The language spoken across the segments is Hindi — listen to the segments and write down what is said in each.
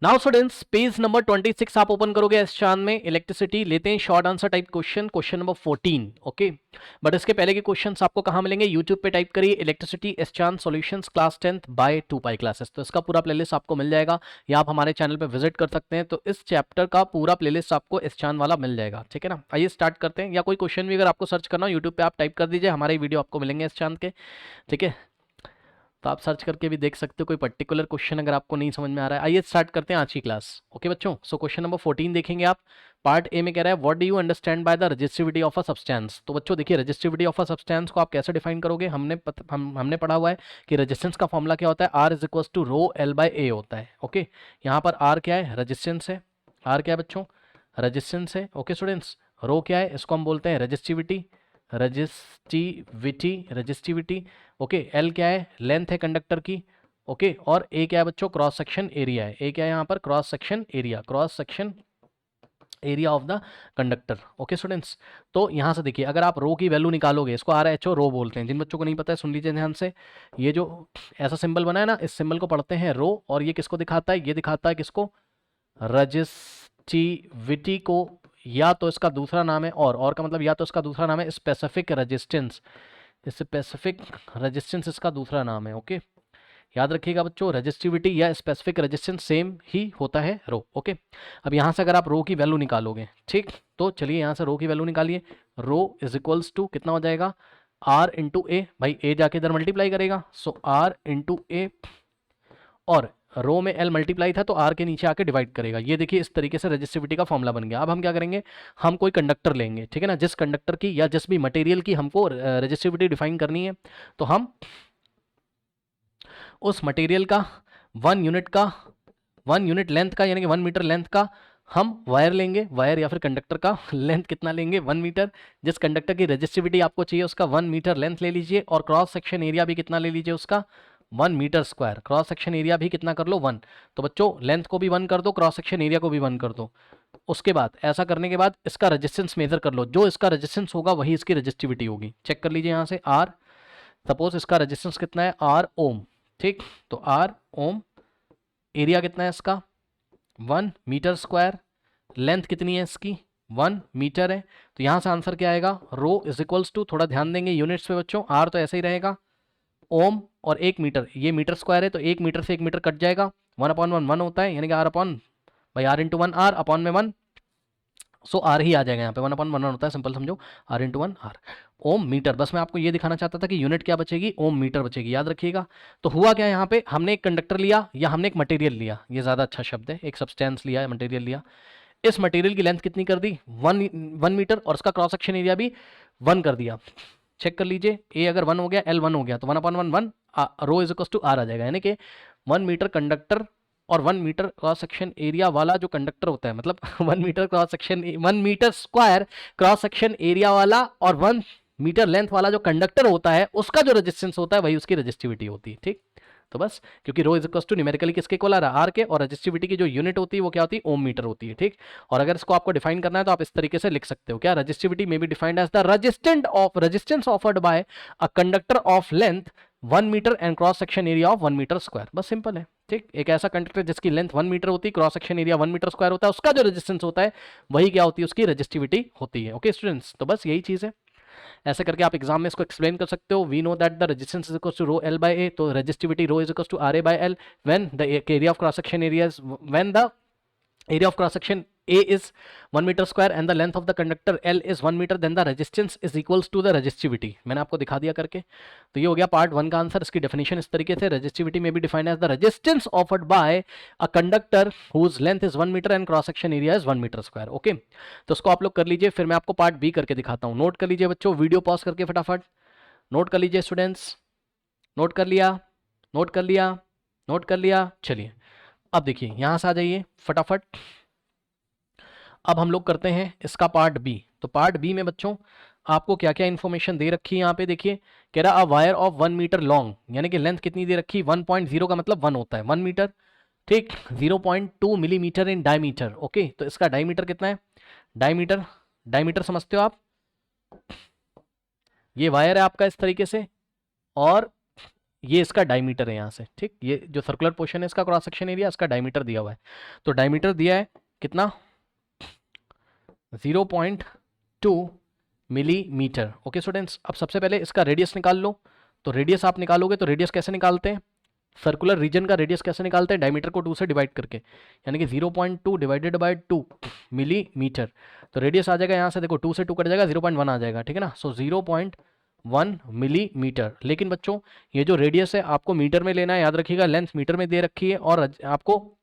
नाउ स्टूडेंट्स पेज नंबर 26 आप ओपन करोगे इस चांद में इलेक्ट्रिसिटी लेते हैं short answer type question number 14 okay. But इसके पहले के क्वेश्चंस आपको कहां मिलेंगे? यूट्यूब पे टाइप करिए electricity S Chand solutions class 10th by 2 pi classes, तो इसका पूरा प्लेलिस्ट आपको मिल जाएगा या आप हमारे चैनल पे विजिट कर सकते हैं। तो इस चैप्टर का पूरा प्लेलिस्ट आपको इस चांद वाला मिल जाएगा, ठीक है ना। आइए स्टार्ट करते हैं। या कोई क्वेश्चन भी अगर आपको सर्च करना हो यूट्यूब पे आप टाइप कर दीजिए, हमारे वीडियो आपको मिलेंगे इस चांद के, ठीक है। तो आप सर्च करके भी देख सकते हो कोई पर्टिकुलर क्वेश्चन अगर आपको नहीं समझ में आ रहा है। आइए स्टार्ट करते हैं आज की क्लास, ओके बच्चों। सो क्वेश्चन नंबर 14 देखेंगे आप। पार्ट ए में कह रहा है what do you understand by the resistivity of a substance. तो बच्चों देखिए रेजिस्टिविटी ऑफ अ सब्सटेंस को आप कैसे डिफाइन करोगे? हमने पढ़ा हुआ है कि रेजिस्टेंस का फॉर्मूला क्या होता है, R is equal to rho L by A होता है, ओके। यहाँ पर आर क्या है? रेजिस्टेंस है। आर क्या है बच्चों? रेजिस्टेंस है, ओके स्टूडेंट्स। रो क्या है? इसको हम बोलते हैं रेजिस्टिविटी, रेजिस्टिविटी, ओके। एल क्या है? लेंथ है कंडक्टर की, ओके। और ए क्या है बच्चों? क्रॉस सेक्शन एरिया है। ए क्या है यहाँ पर? Cross section area of the conductor, okay students. तो यहाँ से देखिए अगर आप रो की वैल्यू निकालोगे, इसको आर एच ओ रो बोलते हैं। जिन बच्चों को नहीं पता है सुन लीजिए ध्यान से। ये जो ऐसा सिंबल बना है ना, इस सिंबल को पढ़ते हैं रो, और ये किसको दिखाता है? ये दिखाता है किसको? रजिस्टिविटी को। या तो इसका दूसरा नाम है और का मतलब या तो इसका दूसरा नाम है स्पेसिफिक रेजिस्टेंस। स्पेसिफिक रेजिस्टेंस इसका दूसरा नाम है, ओके। याद रखिएगा बच्चों, रेजिस्टिविटी या स्पेसिफिक रेजिस्टेंस सेम ही होता है रो, ओके। अब यहाँ से अगर आप रो की वैल्यू निकालोगे, ठीक, तो चलिए यहाँ से रो की वैल्यू निकालिए। रो इज इक्वल्स टू कितना हो जाएगा? आर इंटू ए। भाई ए जाके इधर मल्टीप्लाई करेगा, सो आर इंटू ए, और रो में एल मल्टीप्लाई था तो आर के नीचे आके डिवाइड करेगा। ये देखिए इस तरीके से रेजिस्टिविटी का फॉर्मूला बन गया। अब हम क्या करेंगे? हम कोई कंडक्टर लेंगे, ठीक है ना। जिस कंडक्टर की या जिस भी मटेरियल की हमको रेजिस्टिविटी डिफाइन करनी है, तो हम उस मटेरियल का 1 यूनिट लेंथ का यानी कि 1 मीटर लेंथ का हम वायर लेंगे। वायर या फिर कंडक्टर का लेंथ कितना लेंगे? 1 मीटर। जिस कंडक्टर की रेजिस्टिविटी आपको चाहिए उसका 1 मीटर लेंथ ले लीजिए, और क्रॉस सेक्शन एरिया भी कितना ले लीजिए उसका? 1 metre square. Cross section area भी कितना कर लो? 1। तो बच्चों लेंथ को भी 1 कर दो, क्रॉस सेक्शन एरिया को भी 1 कर दो। उसके बाद ऐसा करने के बाद इसका रेजिस्टेंस मेजर कर लो। जो इसका रेजिस्टेंस होगा वही इसकी रेजिस्टिविटी होगी। चेक कर लीजिए यहाँ से। आर, सपोज इसका रेजिस्टेंस कितना है? आर ओम, ठीक। तो आर ओम, एरिया कितना है इसका? 1 मीटर स्क्वायर। लेंथ कितनी है इसकी? 1 मीटर है। तो यहाँ से आंसर क्या आएगा? रो इज इक्वल्स टू, थोड़ा ध्यान देंगे यूनिट्स पे बच्चों, आर तो ऐसे ही रहेगा, ओम और 1 मीटर। ये मीटर स्क्वायर है तो 1 मीटर से 1 मीटर कट जाएगा। 1/1 होता है, यानी कि आर अपॉन भाई आर इंटू 1 आर अपॉन में 1, सो आर ही आ जाएगा यहाँ पे। 1/1 होता है, सिंपल समझो, R into 1 R. Ohm metre, बस मैं आपको ये दिखाना चाहता था कि यूनिट क्या बचेगी? ओम मीटर बचेगी, याद रखिएगा। तो हुआ क्या यहाँ पे? हमने एक कंडक्टर लिया या हमने एक मटेरियल लिया, ये ज़्यादा अच्छा शब्द है, एक सब्सटेंस लिया, मटेरियल लिया। इस मटेरियल की लेंथ कितनी कर दी? 1 मीटर, और इसका क्रॉस सेक्शन एरिया भी 1 कर दिया। चेक कर लीजिए, ए अगर 1 हो गया, एल 1 हो गया, तो 1/1 रो इज इक्वल टू आर आ जाएगा। यानी कि 1 मीटर कंडक्टर और 1 मीटर क्रॉस सेक्शन एरिया वाला जो कंडक्टर होता है, मतलब 1 metre cross section 1 metre square cross section area वाला और 1 मीटर लेंथ वाला जो कंडक्टर होता है, उसका जो रेजिस्टेंस होता है वही उसकी रेजिस्टिविटी होती है, ठीक। तो बस क्योंकि रो इज इक्वल टू न्यूमेरिकली किसके इक्वल आ रहा है? आर के, और रेजिस्टिविटी की जो यूनिट होती है वो क्या होती है? ओम मीटर होती है, ठीक। और अगर इसको आपको डिफाइन करना है तो आप इस तरीके से लिख सकते हो, क्या? Resistivity may be defined as the resistance offered by a conductor of length 1 metre and cross section area of 1 metre square. बस सिंपल है, ठीक। एक ऐसा कंडक्टर जिसकी लेंथ 1 मीटर होती है, cross section area 1 metre square होता है, उसका जो रेजिस्टेंस होता है वही क्या होती है? उसकी रेजिस्टिविटी होती है, ओके स्टूडेंट्स। तो बस यही चीज़ है, ऐसे करके आप एग्जाम में इसको एक्सप्लेन कर सकते हो। We know that the resistance is equal to rho L by A, तो resistivity rho is equal to R A by L when the area of cross section area is when the area of cross section A is 1 meter square and the length of the conductor L is 1 meter, then the resistance is equals to the resistivity। मैंने आपको दिखा दिया करके। तो ये हो गया पार्ट 1 का आंसर। इसकी डेफिनेशन इस तरीके से, resistivity may be defined as the resistance offered by a conductor whose length is 1 metre and cross section area is 1 metre square, okay. तो उसको आप लोग कर लीजिए, फिर मैं आपको पार्ट बी करके दिखाता हूँ। नोट कर लीजिए बच्चों, वीडियो पॉज करके फटाफट नोट कर लीजिए स्टूडेंट्स। नोट कर लिया? नोट कर लिया? नोट कर लिया? चलिए अब देखिए यहाँ से आ जाइए फटाफट। अब हम लोग करते हैं इसका पार्ट बी। तो पार्ट बी में बच्चों आपको क्या क्या इन्फॉर्मेशन दे रखी है यहाँ पे देखिए। कह रहा a wire of 1 metre long, यानी कि लेंथ कितनी दे रखी? 1.0 का मतलब 1 होता है, 1 मीटर, ठीक। 0.2 मिलीमीटर इन डायमीटर, ओके। तो इसका डायमीटर कितना है? डायमीटर, डायमीटर समझते हो आप? ये वायर है आपका इस तरीके से, और ये इसका डायमीटर है यहाँ से, ठीक। ये जो सर्कुलर पोर्शन है इसका क्रॉस सेक्शन एरिया, इसका डायमीटर दिया हुआ है। तो डायमीटर दिया है कितना, 0.2 मिलीमीटर। ओके स्टूडेंट्स, अब सबसे पहले इसका रेडियस निकाल लो। तो रेडियस आप निकालोगे तो रेडियस कैसे निकालते हैं, सर्कुलर रीजन का रेडियस कैसे निकालते हैं, डायमीटर को 2 से डिवाइड करके, यानी कि 0.2 डिवाइडेड बाय 2 मिलीमीटर। तो रेडियस आ जाएगा यहाँ से, देखो 2 से 2 कट जाएगा, 0.1 आ जाएगा, ठीक है ना। सो 0.1 मिलीमीटर। लेकिन बच्चों ये जो रेडियस है आपको मीटर में लेना है, याद रखिएगा, लेंथ मीटर में दे रखी है और आपको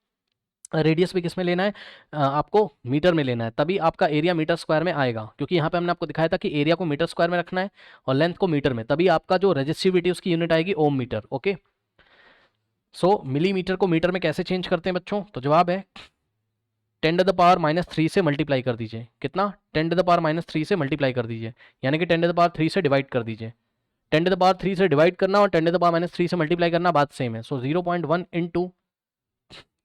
रेडियस भी किस में लेना है, आपको मीटर में लेना है, तभी आपका एरिया मीटर स्क्वायर में आएगा। क्योंकि यहाँ पे हमने आपको दिखाया था कि एरिया को मीटर स्क्वायर में रखना है और लेंथ को मीटर में, तभी आपका जो रेजिस्टिविटी उसकी यूनिट आएगी ओम मीटर। ओके, सो मिलीमीटर को मीटर में कैसे चेंज करते हैं बच्चों, तो जवाब है 10⁻³ से मल्टीप्लाई कर दीजिए। कितना, 10⁻³ से मल्टीप्लाई कर दीजिए, यानी कि 10⁻³ से डिवाइड कर दीजिए। 10⁻³ से डिवाइड करना और 10⁻³ से मल्टीप्लाई करना बात सेम है। सो 0.1 इंटू,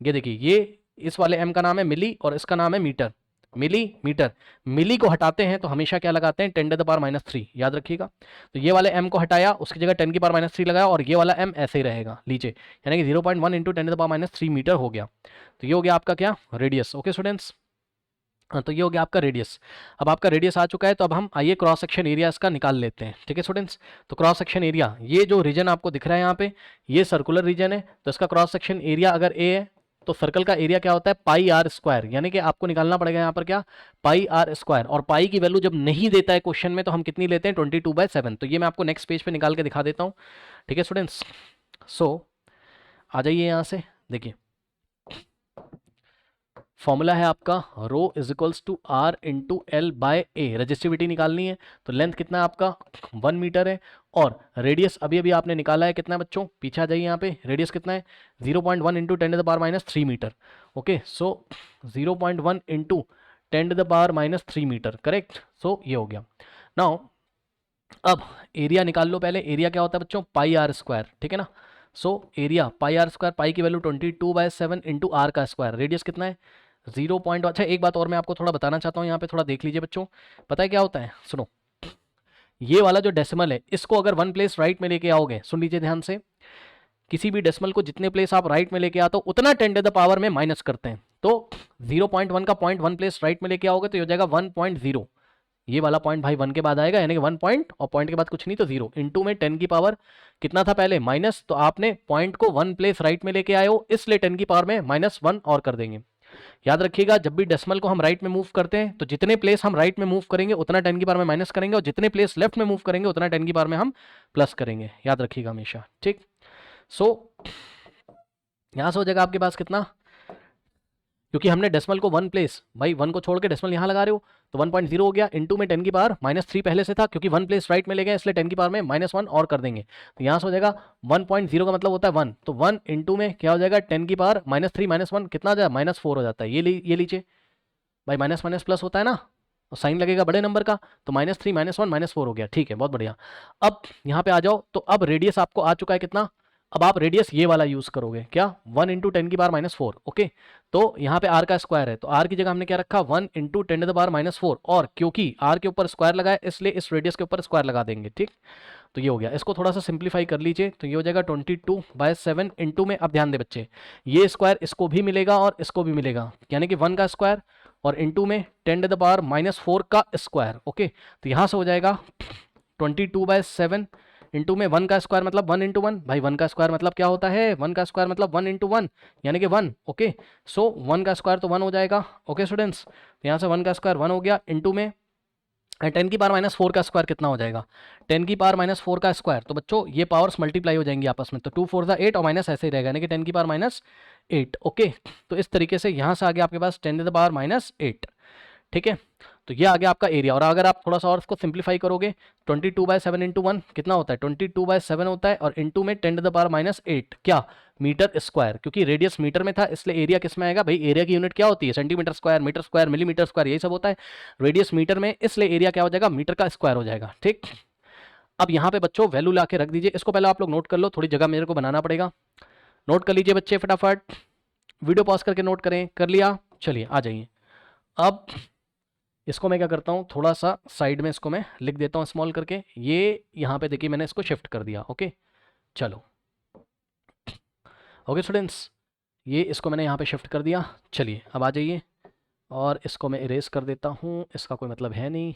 ये देखिए, ये इस वाले m का नाम है मिली और इसका नाम है मीटर, मिलीमीटर। मिली को हटाते हैं तो हमेशा क्या लगाते हैं, 10⁻³ याद रखिएगा। तो ये वाले m को हटाया, उसकी जगह 10⁻³ लगाया और ये वाला m ऐसे ही रहेगा लीजिए, यानी कि 0.1 इंटू 10⁻³ मीटर हो गया। तो ये हो गया आपका क्या, रेडियस। ओके स्टूडेंट्स, तो ये हो गया आपका रेडियस। अब आपका रेडियस आ चुका है, तो अब हम आइए क्रॉस सेक्शन एरिया इसका निकाल लेते हैं, ठीक है स्टूडेंट्स। तो क्रॉस सेक्शन एरिया, ये जो रीजन आपको दिख रहा है यहाँ पे, ये सर्कुलर रीजन है, तो इसका क्रॉस सेक्शन एरिया अगर ए है तो सर्कल का एरिया क्या होता है, πr², यानी कि आपको निकालना पड़ेगा यहाँ पर क्या, πr²। और पाई की वैल्यू जब नहीं देता है क्वेश्चन में तो हम कितनी लेते हैं, 22/7। तो ये मैं आपको नेक्स्ट पेज पे निकाल के दिखा देता हूँ, ठीक है स्टूडेंट्स। सो आ जाइए यहाँ से, देखिए फॉर्मूला है आपका rho is equals to R into L by A. Resistivity निकालनी है, तो लेंथ कितना है आपका, 1 मीटर है, और रेडियस अभी अभी आपने निकाला है कितना है बच्चों, पीछे आ जाइए यहाँ पे, रेडियस कितना है, 0.1 इंटू 10⁻³ मीटर। ओके, सो 0.1 इंटू 10⁻³ मीटर, करेक्ट। सो ये हो गया। नाउ अब एरिया निकाल लो पहले। एरिया क्या होता है बच्चों, πr², ठीक है ना। सो एरिया πr², पाई की वैल्यू 22/7 इंटू आर का स्क्वायर, रेडियस कितना है 0. अच्छा एक बात और मैं आपको थोड़ा बताना चाहता हूँ, यहाँ पे थोड़ा देख लीजिए बच्चों, पता है क्या होता है, सुनो, ये वाला जो डेसिमल है इसको अगर 1 प्लेस राइट में लेके आओगे, सुन लीजिए ध्यान से, किसी भी डेसिमल को जितने प्लेस आप राइट में लेके आते हो उतना 10⁻³ में माइनस करते हैं। तो 0.1 का 0.1 प्लेस राइट में लेके आओगे तो ये हो जाएगा 1.0, ये वाला पॉइंट भाई 1 के बाद आएगा, यानी कि 1 पॉइंट और पॉइंट के बाद कुछ नहीं तो 0 इंटू में 10 की पावर कितना था पहले, माइनस, तो आपने पॉइंट को 1 प्लेस राइट में लेके आए हो, इसलिए 10 की पावर में -1 और कर देंगे। याद रखिएगा, जब भी डेसिमल को हम राइट में मूव करते हैं तो जितने प्लेस हम राइट में मूव करेंगे उतना 10 की पावर में माइनस करेंगे, और जितने प्लेस लेफ्ट में मूव करेंगे उतना 10 की पावर में हम प्लस करेंगे, याद रखिएगा हमेशा, ठीक। सो यहां से हो जाएगा आपके पास कितना, क्योंकि हमने डेसिमल को 1 प्लेस, भाई 1 को छोड़ के डेसिमल यहाँ लगा रहे हो, तो 1.0 हो गया, इंटू में 10 की पावर -3 पहले से था, क्योंकि 1 प्लेस राइट में ले गए इसलिए 10 की पावर में -1 और कर देंगे। तो यहाँ से हो जाएगा 1.0 का मतलब होता है 1, तो 1 इंटू में क्या हो जाएगा, 10 की पावर -3 -1 कितना हो जाएगा, -4 हो जाता है। ये लीजिए भाई, माइनस माइनस प्लस होता है ना, और साइन लगेगा बड़े नंबर का, तो -3 -1 -4 हो गया, ठीक है, बहुत बढ़िया। अब यहाँ पे आ जाओ, तो अब रेडियस आपको आ चुका है कितना, अब आप रेडियस ये वाला यूज करोगे, क्या, 1 इंटू 10 की पावर -4। ओके, तो यहाँ पे आर का स्क्वायर है, तो आर की जगह हमने क्या रखा, 1 इंटू 10 की पावर -4, और क्योंकि आर के ऊपर स्क्वायर लगा है इसलिए इस रेडियस के ऊपर स्क्वायर लगा देंगे, ठीक। तो ये हो गया, इसको थोड़ा सा सिंप्लीफाई कर लीजिए, तो ये हो जाएगा 22/7 इंटू में, अब ध्यान दे बच्चे, ये स्क्वायर इसको भी मिलेगा और इसको भी मिलेगा, यानी कि 1 का स्क्वायर और इंटू में 10⁻⁻4 का स्क्वायर। ओके, तो यहाँ से हो जाएगा 22/7 इंटू में 1 का स्क्वायर मतलब 1 इंटू 1, भाई 1 का स्क्वायर मतलब क्या होता है, 1 का स्क्वायर मतलब 1 इंटू 1 यानी कि 1। ओके, सो 1 का स्क्वायर तो 1 हो जाएगा। ओके स्टूडेंट्स, तो यहाँ से 1 का स्क्वायर 1 हो गया, इंटू में 10 की पावर -4 का स्क्वायर कितना हो जाएगा, 10 की पावर -4 का स्क्वायर, तो बच्चों ये पावर्स मल्टीप्लाई हो जाएंगी आपस में, तो 2 4 8 और माइनस ऐसे ही रहेगा, यानी कि 10 की पावर -8। ओके, तो इस तरीके से यहाँ से आगे आपके पास 10 की पावर -8, ठीक है। तो ये आ गया आपका एरिया, और अगर आप थोड़ा सा और इसको सिंप्लीफाई करोगे, 22/7 इंटू 1 कितना होता है, 22/7 होता है, और इंटू में 10 की पावर -8 क्या, मीटर स्क्वायर, क्योंकि रेडियस मीटर में था इसलिए एरिया किस में आएगा, भाई एरिया की यूनिट क्या होती है, centimetre square, metre square, millimetre square, यही सब होता है। रेडियस मीटर में, इसलिए एरिया क्या हो जाएगा, मीटर का स्क्वायर हो जाएगा, ठीक। अब यहाँ पे बच्चों वैल्यू ला के रख दीजिए, इसको पहले आप लोग नोट कर लो, थोड़ी जगह मेरे को बनाना पड़ेगा, नोट कर लीजिए बच्चे फटाफट, वीडियो पॉज करके नोट करें, कर लिया, चलिए आ जाइए। अब इसको मैं क्या करता हूँ, थोड़ा सा साइड में इसको मैं लिख देता हूँ स्मॉल करके, ये यहाँ पे देखिए मैंने इसको शिफ्ट कर दिया। ओके, चलो ओके स्टूडेंट्स, ये इसको मैंने यहाँ पे शिफ्ट कर दिया। चलिए अब आ जाइए, और इसको मैं इरेज कर देता हूँ, इसका कोई मतलब है नहीं।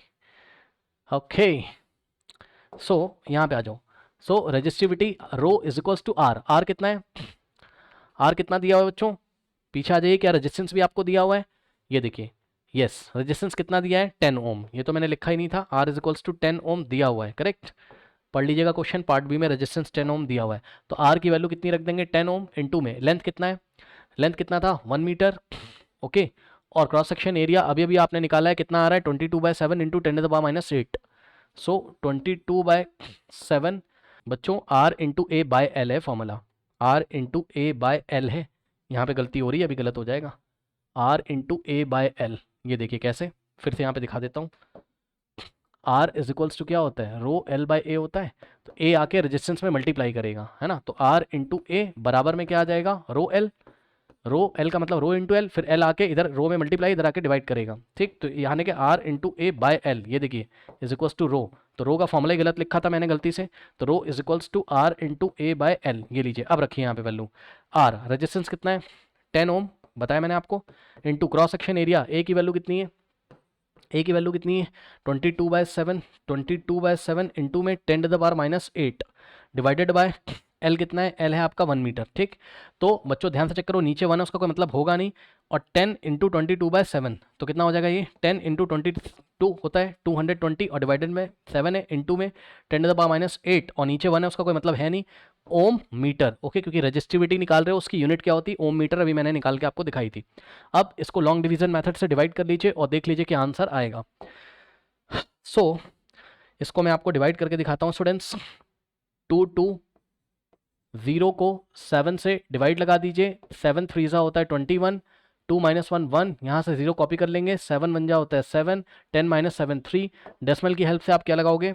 ओके, सो यहाँ पे आ जाओ। So resistivity rho is equals to R. R कितना है, आर कितना दिया हुआ है बच्चों, पीछे आ जाइए। क्या रेजिस्टेंस भी आपको दिया हुआ है, ये देखिए, यस रेजिस्टेंस कितना दिया है 10 ओम। ये तो मैंने लिखा ही नहीं था, आर इज इक्वल्स टू 10 ओम दिया हुआ है, करेक्ट। पढ़ लीजिएगा क्वेश्चन, पार्ट बी में रेजिस्टेंस 10 ओम दिया हुआ है। तो आर की वैल्यू कितनी रख देंगे 10 ओम, इनटू में लेंथ कितना है, लेंथ कितना था 1 मीटर, ओके। और क्रॉस सेक्शन एरिया अभी अभी आपने निकाला है, कितना आ रहा है 22/7 इंटू 10⁻⁸। सो 22/7 बच्चों, R into A by L है formula, R into A by L है। यहाँ पे गलती हो रही है, अभी गलत हो जाएगा, R into A by L. ये देखिए कैसे, फिर से यहाँ पे दिखा देता हूँ। आर इज इक्वल्स टू क्या होता है, रो एल बाय ए होता है। तो ए आके रेजिस्टेंस में मल्टीप्लाई करेगा, है ना। तो आर इंटू ए बराबर में क्या आ जाएगा, रो एल। रो एल का मतलब रो इंटू एल, फिर एल आके इधर रो में मल्टीप्लाई, इधर आके डिवाइड करेगा, ठीक। तो यहाँ के R into A by L, ये देखिए इज इक्वल्स टू रो। तो रो का फॉर्मूला ही गलत लिखा था मैंने गलती से, तो rho is equals to R into A by L. ये लीजिए, अब रखिए यहाँ पे वैल्यू। आर रेजिस्टेंस कितना है 10 ओम बताया मैंने आपको, इंटू क्रॉस सेक्शन एरिया, ए की वैल्यू कितनी है, ए की वैल्यू कितनी है 22/7, 22/7 इंटू में 10⁻⁸ डिवाइडेड बाय एल कितना है, एल है आपका 1 मीटर, ठीक। तो बच्चों ध्यान से चेक करो, नीचे 1 है उसका कोई मतलब होगा नहीं, और 10 इंटू 22/7 तो कितना हो जाएगा, ये 10 इंटू 22 होता है 220, और डिवाइडेड में 7 है, इंटू में 10⁻⁸, और नीचे 1 है उसका कोई मतलब है नहीं, ओम मीटर, ओके। क्योंकि रजिस्टिविटी निकाल रहे हो, उसकी यूनिट क्या होती है ओम मीटर, अभी मैंने निकाल के आपको दिखाई थी। अब इसको लॉन्ग डिवीजन मेथड से डिवाइड कर लीजिए और देख लीजिए क्या आंसर आएगा। सो इसको मैं आपको डिवाइड करके दिखाता हूँ स्टूडेंट्स। 0 को 7 से डिवाइड लगा दीजिए, 7 3 होता है 21, 2 - 1 1, यहाँ से 0 कॉपी कर लेंगे, 7 1 जा होता है 7, 10 - 7 3। डेसिमल की हेल्प से आप क्या लगाओगे,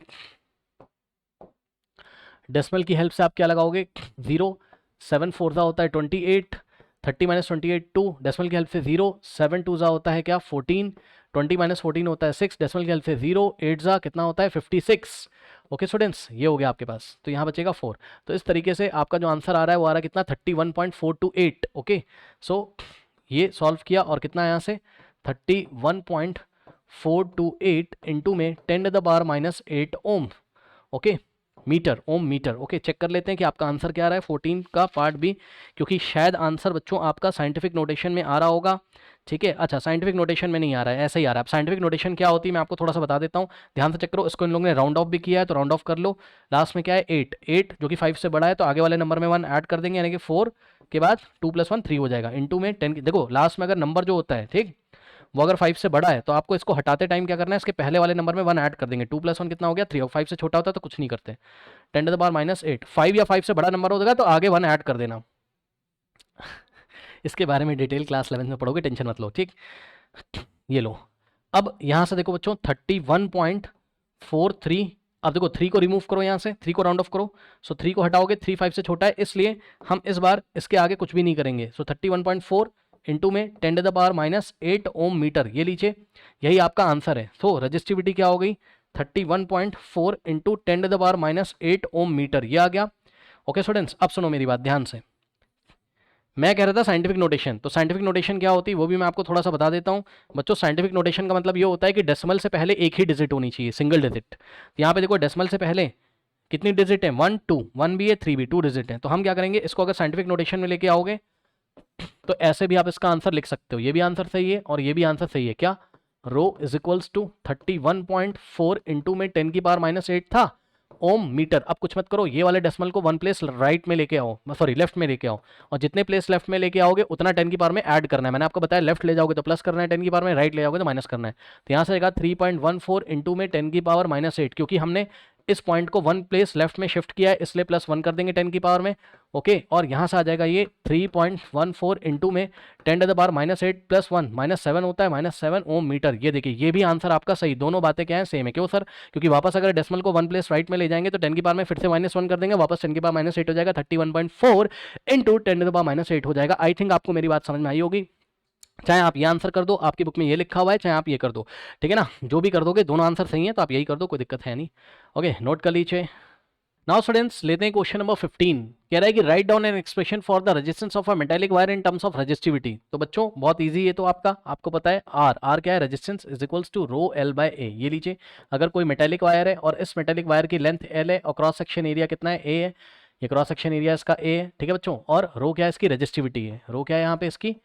डेसिमल की हेल्प से आप क्या लगाओगे 0, 7 4 होता है 28, 30 - 28 2, डेसिमल की हेल्प से 0, 7 2 होता है क्या 14, 20 - 14 होता है 6, डेसिमल की हेल्प से 0, 8 कितना होता है 56। ओके स्टूडेंट्स, ये हो गया आपके पास, तो यहाँ बचेगा 4। तो इस तरीके से आपका जो आंसर आ रहा है वो आ रहा है कितना 31.428। ओके, सो ये सॉल्व किया और कितना यहाँ से 31.428 इंटू में 10⁻⁸ ओम, ओके मीटर, ओम मीटर। ओके, चेक कर लेते हैं कि आपका आंसर क्या आ रहा है 14 का पार्ट बी, क्योंकि शायद आंसर बच्चों आपका साइंटिफिक नोटेशन में आ रहा होगा, ठीक है। अच्छा, साइंटिफिक नोटेशन में नहीं आ रहा है, ऐसे ही आ रहा है। अब साइंटिफिक नोटेशन क्या होती है मैं आपको थोड़ा सा बता देता हूँ, ध्यान से चेक करो। इसको इन लोगों ने राउंड ऑफ भी किया है, तो राउंड ऑफ कर लो। लास्ट में क्या है 8, 8 जो कि 5 से बड़ा है, तो आगे वाले नंबर में 1 ऐड कर देंगे, यानी कि 4 के बाद 2 + 1 3 हो जाएगा, इंटू में 10। देखो लास्ट में अगर नंबर जो होता है, ठीक, वो अगर 5 से बड़ा है तो आपको इसको हटाते टाइम क्या करना है, इसके पहले वाले नंबर में 1 ऐड कर देंगे। 2 + 1 कितना हो गया 3, और 5 से छोटा होता है तो कुछ नहीं करते। 10⁻⁸, 5 या 5 से बड़ा नंबर होगा तो आगे 1 ऐड कर देना। इसके बारे में डिटेल क्लास 11 में पढ़ोगे, टेंशन मत लो, ठीक। ये लो, अब यहाँ से देखो बच्चों 31.43। अब देखो 3 को रिमूव करो, यहाँ से 3 को राउंड ऑफ करो। सो 3 को हटाओगे, 3 5 से छोटा है, इसलिए हम इस बार इसके आगे कुछ भी नहीं करेंगे। सो 31.4 इंटू में 10⁻⁸ ओम मीटर, ये लीजिए, यही आपका आंसर है। सो रजिस्टिविटी क्या हो गई 31.4 इंटू 10⁻⁸ ओम मीटर, ये आ गया। ओके स्टूडेंट्स, अब सुनो मेरी बात ध्यान से। मैं कह रहा था साइंटिफिक नोटेशन, तो साइंटिफिक नोटेशन क्या होती है वो भी मैं आपको थोड़ा सा बता देता हूँ बच्चों। साइंटिफिक नोटेशन का मतलब ये होता है कि डेसिमल से पहले एक ही डिजिट होनी चाहिए, सिंगल डिजिट। यहाँ पे देखो डेसिमल से पहले कितनी डिजिट है 1 2, 1 भी है 3 भी, 2 डिजिट है। तो हम क्या करेंगे, इसको अगर साइंटिफिक नोटेशन में लेके आओगे तो ऐसे भी आप इसका आंसर लिख सकते हो। ये भी आंसर सही है और ये भी आंसर सही है। क्या, रो इज इक्वल्स टू 31.4 इंटू में 10⁻⁸ था ओम मीटर। अब कुछ मत करो, ये वाले डेसिमल को 1 प्लेस राइट में लेके आओ, सॉरी लेफ्ट में लेके आओ, और जितने प्लेस लेफ्ट में लेके आओगे उतना 10⁻ में ऐड करना है। मैंने आपको बताया लेफ्ट ले जाओगे तो प्लस करना है 10⁻, में राइट ले जाओगे तो माइनस करना है। तो यहाँ से आएगा 3.14 इंटू में 10⁻⁸, क्योंकि हमने इस पॉइंट को 1 प्लेस लेफ्ट में शिफ्ट किया है, इसलिए +1 कर देंगे 10 में। ओके, और यहाँ से आ जाएगा ये 3.14 इंटू में 10⁻⁸ प्लस 1 -7 होता है, -7 ओम मीटर। ये देखिए, ये भी आंसर आपका सही, दोनों बातें क्या है सेम है। क्यों सर, क्योंकि वापस अगर डेसिमल को 1 प्लेस राइट में ले जाएंगे तो 10 में फिर से -1 कर देंगे, वापस 10⁻⁸ हो जाएगा, 31.4 इंटू 10⁻⁸ हो जाएगा। आई थिंक आपको मेरी बात समझ में आई होगी। चाहे आप ये आंसर कर दो, आपकी बुक में ये लिखा हुआ है, चाहे आप ये कर दो, ठीक है ना। जो भी कर दोगे दोनों आंसर सही है, तो आप यही कर दो, कोई दिक्कत है नहीं। ओके, नोट कर लीजिए। नाउ स्टूडेंट्स लेते हैं क्वेश्चन नंबर 15। कह रहा है कि write down an expression for the resistance of a metallic wire in terms of resistivity. तो बच्चों बहुत इजी है, तो आपको पता है आर क्या है, resistance is equals to rho L by A. ये लीजिए, अगर कोई मेटालिक वायर है और इस मेटालिक वायर की लेंथ एल है और क्रॉस सेक्शन एरिया कितना है, ए है। ये क्रॉस सेक्शन एरिया इसका ए है, ठीक है बच्चों। और रो क्या है, इसकी रेजिस्टिविटी है। रो क्या है यहाँ पे, इसकी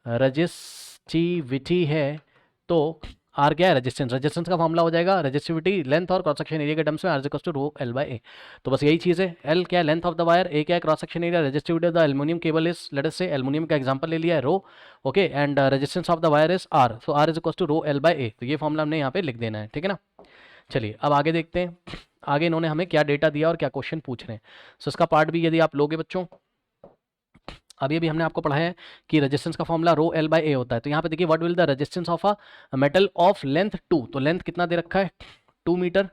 रेजिस्टिविटी है। तो आर क्या है, रेजिस्टेंस। रेजिस्टेंस का फॉर्मूला हो जाएगा रेजिस्टिविटी लेंथ और क्रॉस सेक्शन एरिया के टर्म्स में R equals to rho L by A. तो बस यही चीज़ है। एल क्या है, length of the wire, A क्या है, cross section area, resistivity of the aluminium cable is, let us say aluminium का एग्जांपल ले लिया है, rho. Okay, and resistance of the wire is R, so R is equals to rho L by A. तो ये फॉर्मूला हमने यहाँ पे लिख देना है, ठीक है ना। चलिए अब आगे देखते हैं, आगे इन्होंने हमें क्या डेटा दिया और क्या क्वेश्चन पूछ रहे हैं। सो इसका पार्ट भी यदि आप लोगे बच्चों, अभी अभी हमने आपको पढ़ाया है कि रेजिस्टेंस का formula row L by A होता है। तो यहाँ पे देखिए, what will the resistance of a metal of length 2। तो लेंथ कितना दे रखा है, 2 मीटर,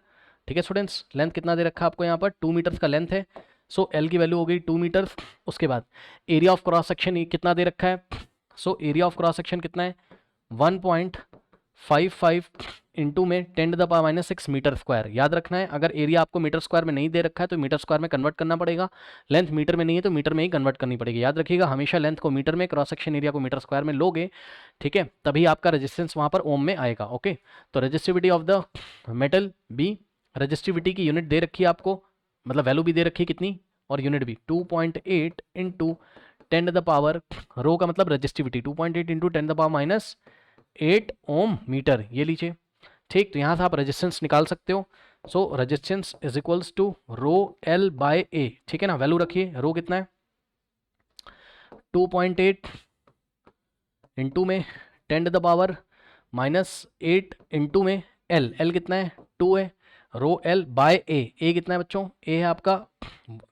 ठीक है स्टूडेंट्स। लेंथ कितना दे रखा है आपको यहाँ पर, 2 मीटर्स का लेंथ है। सो एल की वैल्यू हो गई 2 मीटर। उसके बाद एरिया ऑफ क्रॉस सेक्शन कितना दे रखा है, so area of cross section कितना है, 1.55 इंटू में 10⁻⁻6 मीटर स्क्वायर। याद रखना है, अगर एरिया आपको मीटर स्क्वायर में नहीं दे रखा है तो मीटर स्क्वायर में कन्वर्ट करना पड़ेगा। लेंथ मीटर में नहीं है तो मीटर में ही कन्वर्ट करनी पड़ेगी। याद रखिएगा, हमेशा लेंथ को मीटर में, क्रॉस सेक्शन एरिया को मीटर स्क्वायर में लोगे, ठीक है, तभी आपका रेजिस्टेंस वहाँ पर ओम में आएगा। ओके, तो resistivity of the metal B, resistivity की यूनिट दे रखी है आपको, मतलब वैल्यू भी दे रखी है कितनी, और यूनिट भी 2.8 इंटू 10⁻, रो का मतलब रेजिस्टिविटी 2.8 इंटू 10⁻⁻8 ओम मीटर। ये लीजिए, ठीक। तो यहाँ से आप रेजिस्टेंस निकाल सकते हो। So resistance is equals to rho L by A, ठीक है ना। वैल्यू रखिए, रो कितना है 2.8 इंटू में 10⁻⁻8 इंटू में एल, एल कितना है 2 है, रो एल बाय ए, ए कितना है बच्चों, ए है आपका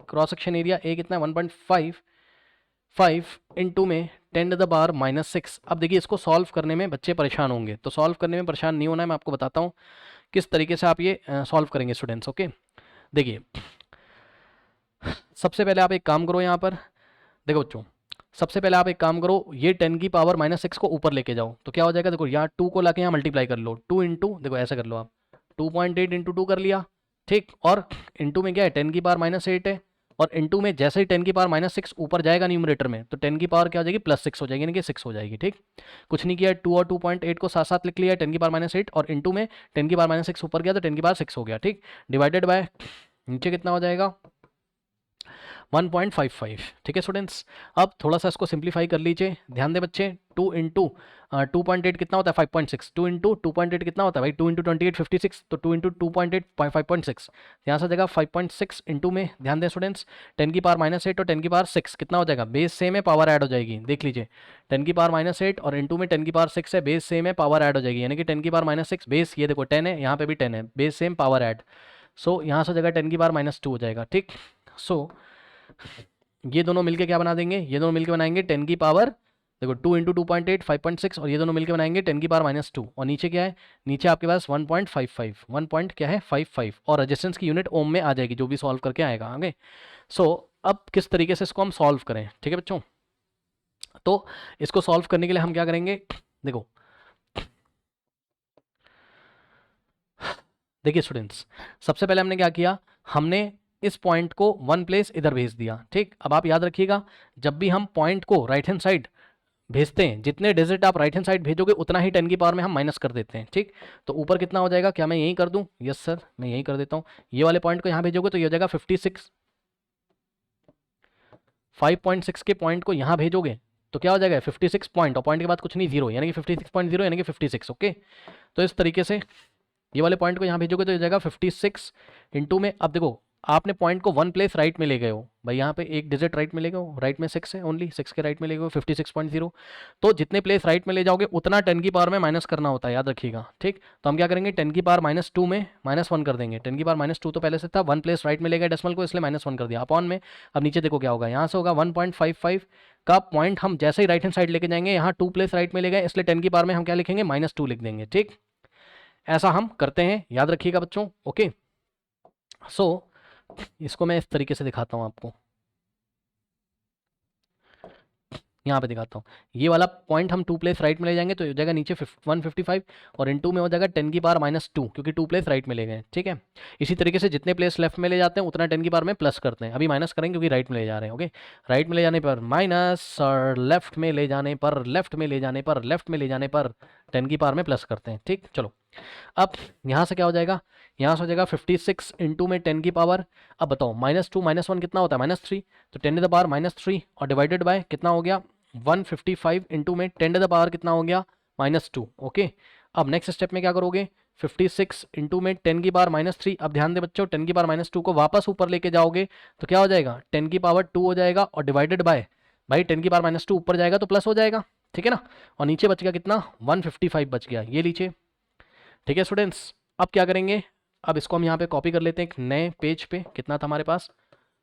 क्रॉस सेक्शन एरिया, ए कितना है 1.55 इंटू में 10⁻⁻6। अब देखिए, इसको सॉल्व करने में बच्चे परेशान होंगे, तो सॉल्व करने में परेशान नहीं होना है, मैं आपको बताता हूँ किस तरीके से आप ये सॉल्व करेंगे स्टूडेंट्स। ओके, देखिए सबसे पहले आप एक काम करो, यहाँ पर देखो बच्चों, सबसे पहले आप एक काम करो, ये 10⁻⁻6 को ऊपर लेके जाओ। तो क्या हो जाएगा, देखो यहाँ 2 को लाके यहाँ मल्टीप्लाई कर लो, 2 इंटू, देखो ऐसा कर लो आप, 2.8 इंटू 2 कर लिया, ठीक। और इंटू में क्या है, 10⁻⁻8 है, और इंटू में जैसे ही 10⁻⁻6 ऊपर जाएगा न्यूमरेटर में, तो 10 की पावर क्या हो जाएगी, +6 हो जाएगी, यानी कि 6 हो जाएगी, ठीक। कुछ नहीं किया, 2 और 2.8 को साथ साथ लिख लिया, 10⁻⁻8 और इंटू में 10⁻⁻6 ऊपर गया तो 10⁻6 हो गया, ठीक। डिवाइडेड बाय नीचे कितना हो जाएगा 1.55, ठीक है स्टूडेंट्स। अब थोड़ा सा इसको सिंप्लीफाई कर लीजिए, ध्यान दे बच्चे, 2 इंटू 2.8 कितना होता है 5.6, 2 इंटू 2.8 कितना होता है भाई, 2 इंटू 28 56, तो 2 इंटू 2.8 5.6, यहाँ से जगह 5.6 इंटू में, ध्यान दें स्टूडेंट्स, 10⁻⁻8 और 10⁻6 कितना हो जाएगा, बेस सेम है, पावर ऐड हो जाएगी, देख लीजिए 10⁻⁻8 और इंटू में 10⁻6 है, बेस सेम है, पावर ऐड हो जाएगी, यानी कि 10⁻6 बेस, ये देखो 10 है, यहाँ पे भी 10 है, बेस सेम पावर ऐड। सो यहाँ से जगह 10⁻2 हो जाएगा, ठीक। सो ये दोनों मिलके क्या बना देंगे, ये दोनों मिलके बनाएंगे 10 की पावर, देखो 2 इंटू 2.8 5.6, और ये दोनों मिलके बनाएंगे 10 की पावर -2, और नीचे क्या है, नीचे आपके पास 1.55 1 पॉइंट क्या है 55, और रेजिस्टेंस की यूनिट ओम में आ जाएगी, जो भी सॉल्व करके आएगा आगे। सो अब किस तरीके से इसको हम सॉल्व करें, ठीक है बच्चों। तो इसको सॉल्व करने के लिए हम क्या करेंगे, देखो देखिए स्टूडेंट्स, सबसे पहले हमने क्या किया, हमने इस पॉइंट को वन प्लेस इधर भेज दिया, ठीक। अब आप याद रखिएगा, जब भी हम पॉइंट को राइट हैंड साइड भेजते हैं, जितने डिजिट आप राइट हैंड साइड भेजोगे उतना ही 10 की पावर में हम माइनस कर देते हैं, ठीक। तो ऊपर कितना हो जाएगा, क्या मैं यही कर दूं, यस सर मैं यही कर देता हूं, ये वाले पॉइंट को यहाँ भेजोगे तो ये हो जाएगा 56, 5.6 के पॉइंट को यहाँ भेजोगे तो क्या हो जाएगा 56 पॉइंट, और पॉइंट के बाद कुछ नहीं, जीरो, यानी कि 56.0 यानी कि 56। ओके, तो इस तरीके से ये वाले पॉइंट को यहाँ भेजोगे तो ये जाएगा 56 इंटू में, अब देखो आपने पॉइंट को वन प्लेस राइट में ले गए हो भाई, यहाँ पे एक डिजिट राइट में ले गए हो, राइट में 6 है, ओनली 6 के राइट में ले गए हो 56.0, तो जितने प्लेस राइट में ले जाओगे उतना 10 की पावर में माइनस करना होता है, याद रखिएगा, ठीक। तो हम क्या करेंगे, 10 की पावर -2 में -1 कर देंगे, 10 की पावर -2 तो पहले से था, वन प्लेस राइट में ले गए डेसिमल को, इसलिए -1 कर दिया अपॉन में। अब नीचे देखो क्या होगा, यहाँ से होगा 1.55 का पॉइंट, हम जैसे ही राइट हैंड साइड लेके जाएंगे, यहाँ 2 प्लेस राइट में ले गए, इसलिए 10 की पावर में हम क्या लिखेंगे -2 लिख देंगे, ठीक। ऐसा हम करते हैं, याद रखिएगा बच्चों। ओके, सो इसको मैं इस तरीके से दिखाता हूं आपको, यहाँ पे दिखाता हूँ, ये वाला पॉइंट हम टू प्लेस राइट में ले जाएंगे तो हो जाएगा नीचे 155 और इनटू में हो जाएगा 10 की पावर -2 क्योंकि टू प्लेस राइट में ले गए, ठीक है। इसी तरीके से जितने प्लेस लेफ्ट में ले जाते हैं उतना 10 की पावर में प्लस करते हैं, अभी माइनस करेंगे क्योंकि राइट में ले जा रहे हैं, ओके। राइट में ले जाने पर माइनस और लेफ्ट में ले जाने पर 10 की पावर में प्लस करते हैं, ठीक। चलो अब यहाँ से क्या हो जाएगा, यहाँ से हो जाएगा 56 इंटू में 10 की पावर, अब बताओ -2 -1 कितना होता है -3, तो 10 टू द पावर -3 और डिवाइडेड बाय कितना हो गया 155 इंटू में 10 टू द पावर कितना हो गया -2, ओके। अब नेक्स्ट स्टेप में क्या करोगे 56 इंटू में 10 की पावर -3, अब ध्यान दे बच्चों 10 की पावर -2 को वापस ऊपर लेके जाओगे तो क्या हो जाएगा 10 की पावर 2 हो जाएगा और डिवाइडेड बाय भाई 10 की पावर -2 ऊपर जाएगा तो प्लस हो जाएगा, ठीक है ना। और नीचे बच गया कितना 155 बच गया, ये लीजिए, ठीक है स्टूडेंट्स। अब क्या करेंगे, अब इसको हम यहाँ पे कॉपी कर लेते हैं एक नए पेज पे, कितना था हमारे पास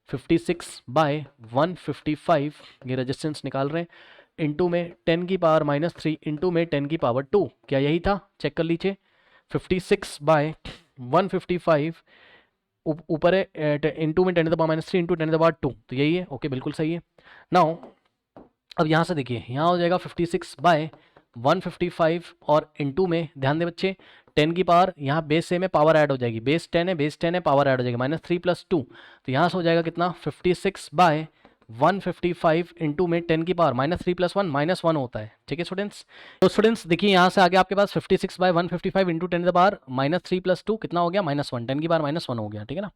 56/155, ये रेजिस्टेंस निकाल रहे हैं, इंटू में 10 की पावर -3 इंटू में 10 की पावर 2, क्या यही था, चेक कर लीजिए 56/155 ऊपर है इंटू में 10 to the power -3 into 10 to the power 2, तो यही है, ओके बिल्कुल सही है। नाउ अब यहाँ से देखिए यहाँ हो जाएगा 56/155 और इंटू में ध्यान दे बच्चे 10 की पावर, यहाँ बेस से में पावर ऐड हो जाएगी, बेस 10 है पावर ऐड हो जाएगी -3 + 2, तो यहाँ से हो जाएगा कितना 56/155 इंटू में 10 की पावर -3 + 1 -1 होता है, ठीक है स्टूडेंट्स। तो स्टूडेंट्स देखिए यहाँ से आगे आपके पास 56/155 इंटू 10 की पावर -3 + 2 कितना हो गया -1, 10 की पावर -1 हो गया, ठीक है ना,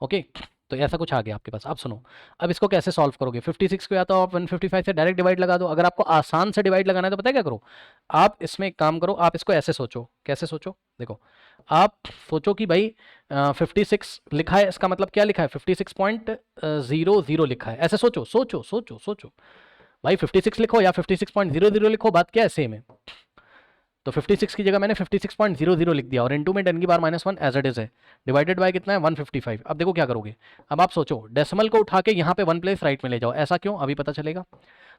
ओके। तो ऐसा कुछ आ गया आपके पास। अब सुनो, अब इसको कैसे सॉल्व करोगे, 56 को या तो आप 155 से डायरेक्ट डिवाइड लगा दो, अगर आपको आसान से डिवाइड लगाना है तो पता है क्या करो, आप इसमें एक काम करो, आप इसको ऐसे सोचो, कैसे सोचो, देखो आप सोचो कि भाई 56 लिखा है, इसका मतलब क्या लिखा है 56.00 लिखा है, ऐसे सोचो सोचो सोचो सोचो भाई 56 लिखो या 56.00 लिखो, बात क्या है सेम है। तो 56 की जगह मैंने 56.00 लिख दिया और इनटू में 10 की पावर -1 एज इट इज है, डिवाइडेड बाय कितना है 155। अब देखो क्या करोगे, अब आप सोचो डेसिमल को उठा के यहाँ पे 1 प्लेस राइट में ले जाओ, ऐसा क्यों अभी पता चलेगा।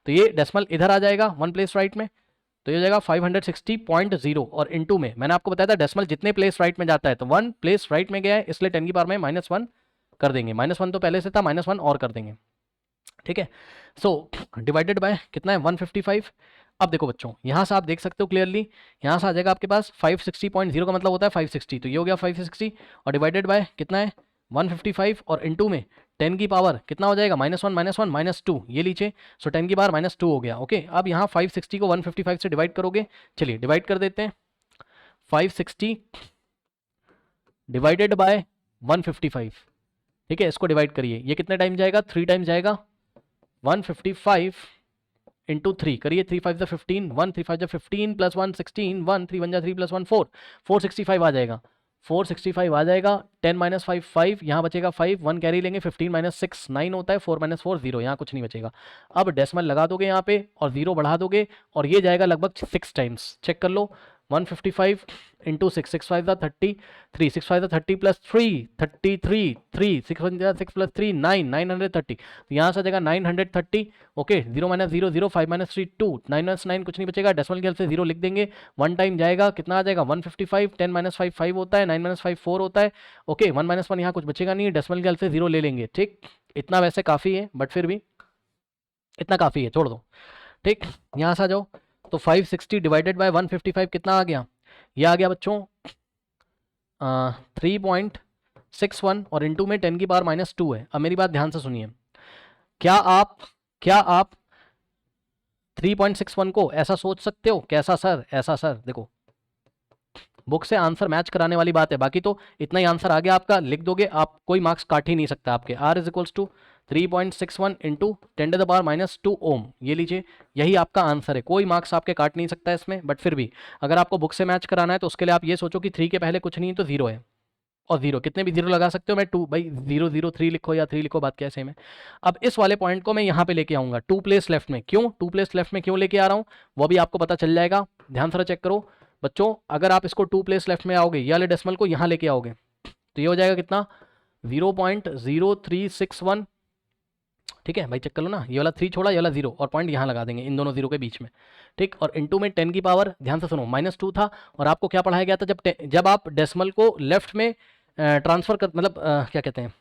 तो ये डेसिमल इधर आ जाएगा 1 प्लेस राइट में, तो ये हो जाएगा 560.0 और इनटू में मैंने आपको बताया था डेसिमल जितने प्लेस राइट में जाता है तो 1 प्लेस राइट में गया है, इसलिए 10 की पावर में -1 कर देंगे, -1 तो पहले से था, -1 और कर देंगे, ठीक है। सो डिवाइडेड बाय कितना है 155। अब देखो बच्चों यहाँ से आप देख सकते हो क्लियरली, यहाँ से आ जाएगा आपके पास 560.0 का मतलब होता है 560, तो ये हो गया 560 और डिवाइडेड बाय कितना है 155 और इनटू में 10 की पावर कितना हो जाएगा -1 -2, ये लीजिए, सो 10 की पावर -2 हो गया, ओके। अब यहाँ 560 को 155 से डिवाइड करोगे, चलिए डिवाइड कर देते हैं, 560 डिवाइडेड बाय 155, ठीक है, इसको डिवाइड करिए, ये कितने टाइम जाएगा 3 टाइम जाएगा, 155 इंटू 3 करिए, 3 5 15, 1 3 5 15 + 1 16, 1 3 1 3 + 1 4, 465 आ जाएगा, 465 आ जाएगा, 10 - 5 5, यहाँ बचेगा 5, 1 कैरी लेंगे, 15 - 6 9 होता है, 4 - 4 0, यहाँ कुछ नहीं बचेगा। अब डेसिमल लगा दोगे यहाँ पे और 0 बढ़ा दोगे और ये जाएगा लगभग 6 टाइम्स, चेक कर लो, 155 इंटू 6, 6 5 33, 6 5 30 + 3 33, 3 6 1 6 + 3 9, 930, तो यहाँ से आ जाएगा 930, ओके। 0 - 0 0, 5 - 3 2, 9 - 9 कुछ नहीं बचेगा, डेसिमल की हेल्प से 0 लिख देंगे, 1 टाइम जाएगा, कितना आ जाएगा 155, 10 - 5 5 होता है, 9 - 5 4 होता है, ओके। 1 - 1 यहाँ कुछ बचेगा नहीं, डेसिमल की हेल्प से 0 ले लेंगे, ठीक। इतना वैसे काफ़ी है बट फिर भी इतना काफ़ी है, छोड़ दो, ठीक। यहाँ से आ जाओ, तो 560 डिवाइडेड बाय 155 कितना आ गया, ये आ गया बच्चों 3.61 और इनटू में 10 की पावर -2 है। अब मेरी बात ध्यान से सुनिए, क्या आप 3.61 को ऐसा सोच सकते हो, कैसा सर, ऐसा सर, देखो बुक से आंसर मैच कराने वाली बात है, बाकी तो इतना ही आंसर आ गया आपका, लिख दोगे आप, कोई मार्क्स काट ही नहीं सकता आपके। R = 3.61 into 10 to the power -2 ohm, ये लीजिए, यही आपका आंसर है, कोई मार्क्स आपके काट नहीं सकता इसमें, बट फिर भी अगर आपको बुक से मैच कराना है तो उसके लिए आप ये सोचो कि 3 के पहले कुछ नहीं तो 0 है, और 0 कितने भी 0 लगा सकते हो, मैं 2 भाई 0 0 3 लिखो या 3 लिखो, बात क्या सेम है। अब इस वाले पॉइंट को मैं यहाँ पे लेके आऊँगा 2 प्लेस लेफ्ट में, क्यों 2 प्लेस लेफ्ट में क्यों लेके आ रहा हूँ वो भी आपको पता चल जाएगा, ध्यान से चेक करो बच्चों। अगर आप इसको 2 प्लेस लेफ्ट में आओगे, ये वाले डेसिमल को यहाँ लेके आओगे तो ये हो जाएगा कितना 0.0361, ठीक है भाई, चेक कर लो ना, ये वाला 3 छोड़ा, ये वाला 0 और पॉइंट यहाँ लगा देंगे इन दोनों 0 के बीच में, ठीक। और इनटू में 10 की पावर, ध्यान से सुनो, -2 था और आपको क्या पढ़ाया गया था, जब आप डेसिमल को लेफ्ट में ट्रांसफर कर, मतलब क्या कहते हैं,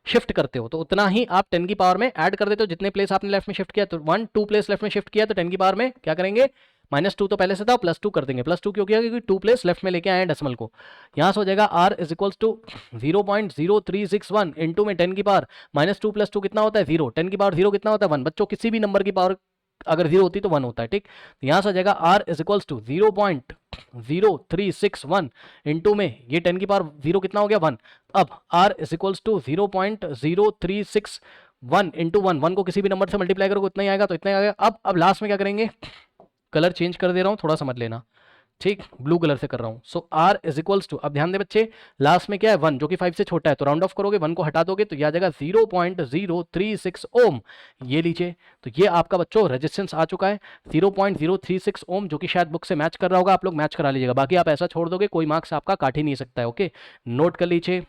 शिफ्ट करते हो तो उतना ही आप 10 की पावर में ऐड कर देते हो। जितने प्लेस आपने लेफ्ट में शिफ्ट किया, तो 1 2 प्लेस लेफ्ट में शिफ्ट किया तो 10 की पावर में क्या करेंगे, -2 तो पहले से था, +2 कर देंगे। +2 क्यों किया, क्योंकि 2 प्लेस लेफ्ट में लेके आए हैं डेसिमल को। यहाँ से हो जाएगा r is equals to 0.0361 into में 10 की पावर -2 + 2 कितना होता है 0, 10 की पावर 0 कितना होता है 1। बच्चों किसी भी नंबर की पावर अगर 0 होती तो 1 होता है, ठीक। तो यहाँ से हो जाएगा r is equals to 0.0361 into में ये 10 की पावर 0 कितना हो गया 1। अब r is equals to 0.0361 into 1 को किसी भी नंबर से मल्टीप्लाई करो इतना ही आएगा, तो इतना ही आएगा। अब लास्ट में क्या करेंगे, कलर चेंज कर दे रहा हूँ, थोड़ा समझ लेना, ठीक, ब्लू कलर से कर रहा हूँ। सो r इज इक्वल्स टू, अब ध्यान दे बच्चे, लास्ट में क्या है 1 जो कि 5 से छोटा है, तो राउंड ऑफ करोगे 1 को हटा दोगे तो यह आ जाएगा 0.036 ओम। ये लीजिए, तो ये आपका बच्चों रेजिस्टेंस आ चुका है 0.036 ओम, जो कि शायद बुक से मैच कर रहा होगा, आप लोग मैच करा लीजिएगा, बाकी आप ऐसा छोड़ दोगे कोई मार्क्स आपका काट ही नहीं सकता है। ओके, नोट कर लीजिए।